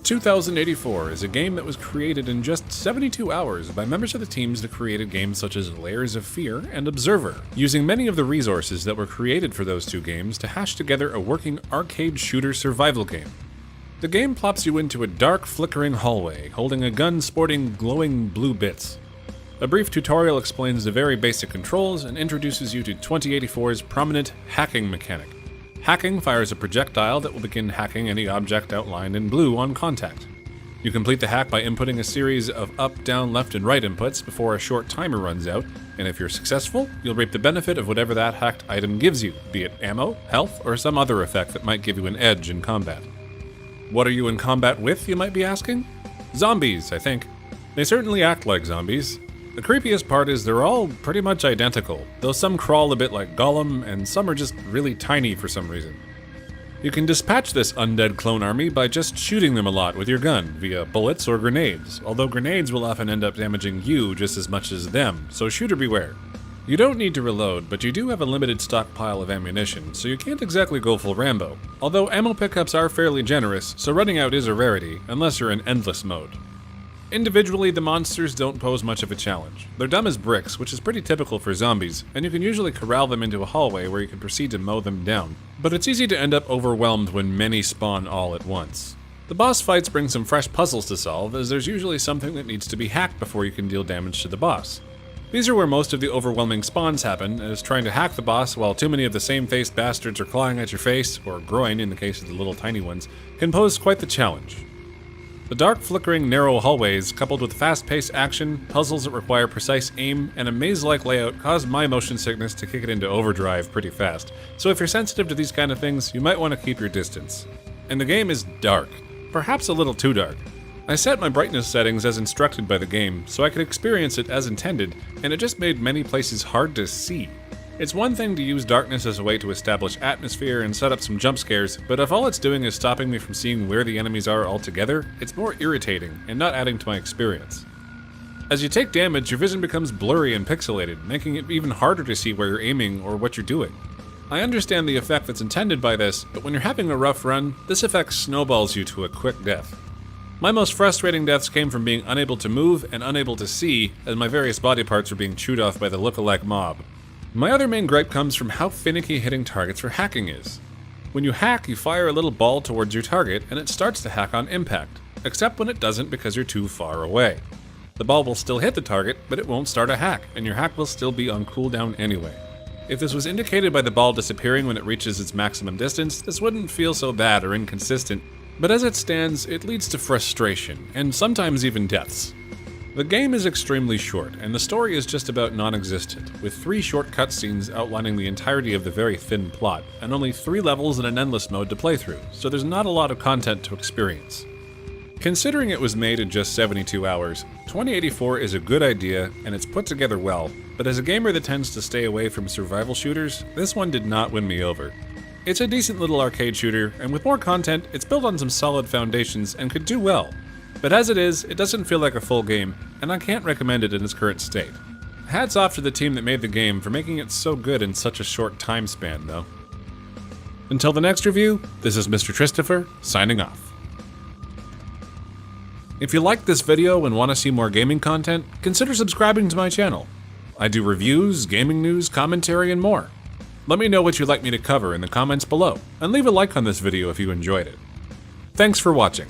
2084 is a game that was created in just 72 hours by members of the teams that created games such as Layers of Fear and Observer, using many of the resources that were created for those two games to hash together a working arcade shooter survival game. The game plops you into a dark, flickering hallway, holding a gun sporting glowing blue bits. A brief tutorial explains the very basic controls and introduces you to 2084's prominent hacking mechanic. Hacking fires a projectile that will begin hacking any object outlined in blue on contact. You complete the hack by inputting a series of up, down, left, and right inputs before a short timer runs out, and if you're successful, you'll reap the benefit of whatever that hacked item gives you, be it ammo, health, or some other effect that might give you an edge in combat. What are you in combat with, you might be asking? Zombies, I think. They certainly act like zombies. The creepiest part is they're all pretty much identical, though some crawl a bit like Gollum, and some are just really tiny for some reason. You can dispatch this undead clone army by just shooting them a lot with your gun, via bullets or grenades, although grenades will often end up damaging you just as much as them, so shooter beware. You don't need to reload, but you do have a limited stockpile of ammunition, so you can't exactly go full Rambo, although ammo pickups are fairly generous, so running out is a rarity, unless you're in endless mode. Individually, the monsters don't pose much of a challenge. They're dumb as bricks, which is pretty typical for zombies, and you can usually corral them into a hallway where you can proceed to mow them down. But it's easy to end up overwhelmed when many spawn all at once. The boss fights bring some fresh puzzles to solve, as there's usually something that needs to be hacked before you can deal damage to the boss. These are where most of the overwhelming spawns happen, as trying to hack the boss while too many of the same-faced bastards are clawing at your face, or groin in the case of the little tiny ones, can pose quite the challenge. The dark, flickering, narrow hallways, coupled with fast-paced action, puzzles that require precise aim, and a maze-like layout caused my motion sickness to kick it into overdrive pretty fast, so if you're sensitive to these kind of things, you might want to keep your distance. And the game is dark. Perhaps a little too dark. I set my brightness settings as instructed by the game, so I could experience it as intended, and it just made many places hard to see. It's one thing to use darkness as a way to establish atmosphere and set up some jump scares, but if all it's doing is stopping me from seeing where the enemies are altogether, it's more irritating and not adding to my experience. As you take damage, your vision becomes blurry and pixelated, making it even harder to see where you're aiming or what you're doing. I understand the effect that's intended by this, but when you're having a rough run, this effect snowballs you to a quick death. My most frustrating deaths came from being unable to move and unable to see, as my various body parts were being chewed off by the look-alike mob. My other main gripe comes from how finicky hitting targets for hacking is. When you hack, you fire a little ball towards your target and it starts to hack on impact, except when it doesn't because you're too far away. The ball will still hit the target, but it won't start a hack, and your hack will still be on cooldown anyway. If this was indicated by the ball disappearing when it reaches its maximum distance, this wouldn't feel so bad or inconsistent, but as it stands, it leads to frustration, and sometimes even deaths. The game is extremely short, and the story is just about non-existent, with 3 short cutscenes outlining the entirety of the very thin plot, and only 3 levels in an endless mode to play through, so there's not a lot of content to experience. Considering it was made in just 72 hours, 2084 is a good idea, and it's put together well, but as a gamer that tends to stay away from survival shooters, this one did not win me over. It's a decent little arcade shooter, and with more content, it's built on some solid foundations and could do well. But as it is, it doesn't feel like a full game, and I can't recommend it in its current state. Hats off to the team that made the game for making it so good in such a short time span, though. Until the next review, this is MrTristifer, signing off. If you liked this video and want to see more gaming content, consider subscribing to my channel. I do reviews, gaming news, commentary, and more. Let me know what you'd like me to cover in the comments below, and leave a like on this video if you enjoyed it. Thanks for watching.